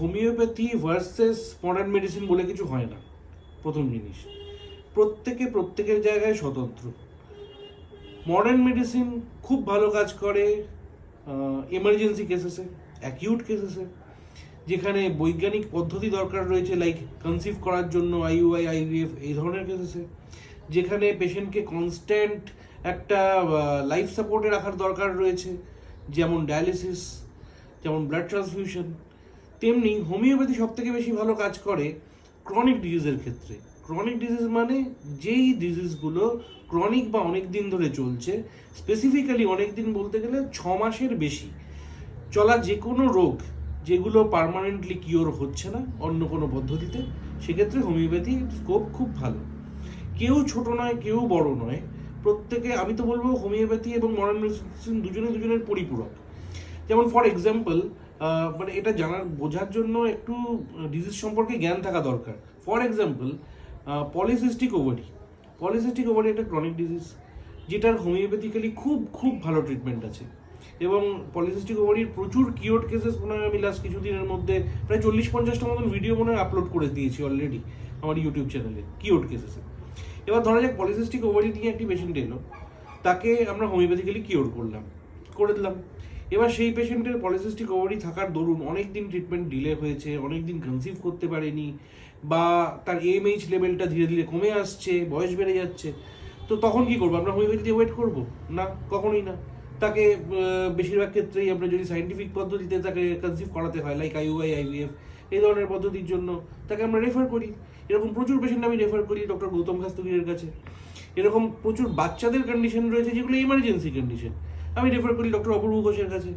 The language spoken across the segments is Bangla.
হোমিওপ্যাথি ভার্সেস মডার্ন মেডিসিন বলে কিছু হয় না। প্রথম জিনিস, প্রত্যেকের জায়গায় স্বতন্ত্র। মডার্ন মেডিসিন খুব ভালো কাজ করে এমার্জেন্সি কেসেসে, অ্যাকিউট কেসেসে, যেখানে বৈজ্ঞানিক পদ্ধতি দরকার রয়েছে, লাইক কনসিভ করার জন্য আইইউআই, আইভিএফ, এই ধরনের কেসেসে, যেখানে পেশেন্টকে কনস্ট্যান্ট একটা লাইফ সাপোর্টে রাখার দরকার রয়েছে, যেমন ডায়ালিসিস, যেমন ব্লাড ট্রান্সফিউশন। তেমনি হোমিওপ্যাথি সব থেকে বেশি ভালো কাজ করে ক্রনিক ডিজিজের ক্ষেত্রে। ক্রনিক ডিজিজ মানে যেই ডিজিজগুলো ক্রনিক বা অনেক দিন ধরে চলছে, স্পেসিফিক্যালি অনেক দিন বলতে গেলে 6 মাসের বেশি চলা যে কোনো রোগ, যেগুলো পার্মানেন্টলি কিওর হচ্ছে না অন্য কোনো পদ্ধতিতে, সেক্ষেত্রে হোমিওপ্যাথি স্কোপ খুব ভালো। কেউ ছোট নয়, কেউ বড় নয়, প্রত্যেকে, আমি তো বলবো হোমিওপ্যাথি এবং মডার্ন মেডিসিন দুজনের পরিপূরক। যেমন ফর এক্সাম্পল, মানে এটা বোঝার জন্য একটু ডিজিজ সম্পর্কে জ্ঞান থাকা দরকার। ফর এক্সাম্পল, পলিসিস্টিক ওভারি একটা ক্রনিক ডিজিজ, যেটার হোমিওপ্যাথিক্যালি খুব ভালো ট্রিটমেন্ট আছে। এবং পলিসিস্টিক ওভারির প্রচুর কিওর্ড কেসেস মনে হয় আমি লাস্ট কিছুদিনের মধ্যে প্রায় 40-50টা মতন ভিডিও মনে হয় আপলোড করে দিয়েছি অলরেডি আমার ইউটিউব চ্যানেলে কিওর্ড কেসেসে। এবার ধরা যাক পলিসিস্টিক ওভারি নিয়ে একটি পেশেন্ট এলো, তাকে আমরা হোমিওপ্যাথিক্যালি কিওর করে দিলাম। এবার সেই পেশেন্টের পলিসিস্টিক ওভারি থাকার দরুন অনেক দিন ট্রিটমেন্ট ডিলে হয়েছে, অনেক দিন কনসিভ করতে পারেনি, বা তার এএমএইচ লেভেলটা ধীরে ধীরে কমে আসছে, বয়স বেড়ে যাচ্ছে। তো তখন কি করবো? আমরা হোমিওপ্যাথিতে ওয়েট করবো না, কখনোই না। তাকে বেশিরভাগ ক্ষেত্রেই আমরা যদি সায়েন্টিফিক পদ্ধতিতে তাকে কনসিভ করাতে হয়, লাইক আইইউআই, আইভিএফ, এই ধরনের পদ্ধতির জন্য তাকে আমরা রেফার করি। এরকম প্রচুর পেশেন্ট আমি রেফার করি ডক্টর গৌতম খাস্তগিরের কাছে। এরকম প্রচুর বাচ্চাদের কন্ডিশন রয়েছে যেগুলো ইমার্জেন্সি কন্ডিশন, আমি রেফার করি ডক্টর অপূর্ব ঘোষের কাছে।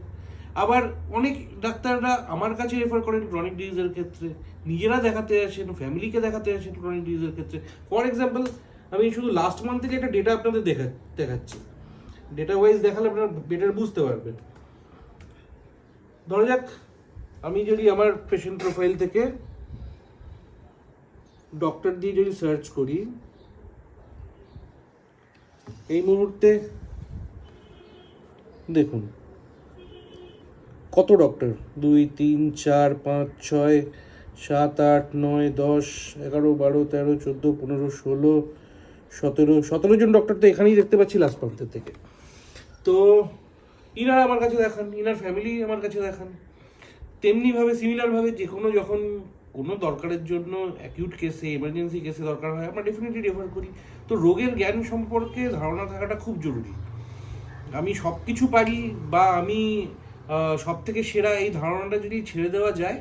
আবার অনেক ডাক্তাররা আমার কাছে রেফার করেন ক্রনিক ডিজিজের ক্ষেত্রে, নিজেরা দেখাতে আসেন, ফ্যামিলিকে দেখাতে আসেন ক্রনিক ডিজিজের ক্ষেত্রে। ফর এক্সাম্পল, আমি শুধু লাস্ট মান্থে একটা ডেটা আপনাদের দেখাচ্ছি, ডেটা ওয়াইজ দেখালে আপনারা বেটার বুঝতে পারবেন। ধরা যাক আমি যদি আমার পেশেন্ট প্রোফাইল থেকে ডক্টর দিয়ে যদি সার্চ করি, এই মুহূর্তে দেখুন কত ডক্টর, 2, 3, 4, 5, 6, 7, 8, 9, 10, 11, 12, 13, 14, 15, 16, 17 জন ডক্টর তো এখানেই দেখতে পাচ্ছি লাস্ট মান্থের থেকে। তো ইনারা আমার কাছে দেখান, ইনার ফ্যামিলি আমার কাছে দেখান। তেমনিভাবে সিমিলারভাবে যখন কোনো দরকারের জন্য অ্যাকিউট কেসে, এমার্জেন্সি কেসে দরকার হয়, আমরা ডেফিনেটলি রেফার করি। তো রোগের জ্ঞান সম্পর্কে ধারণা থাকাটা খুব জরুরি। আমি সব কিছু পারি বা আমি সব থেকে সেরা, এই ধারণাটা যদি ছেড়ে দেওয়া যায়,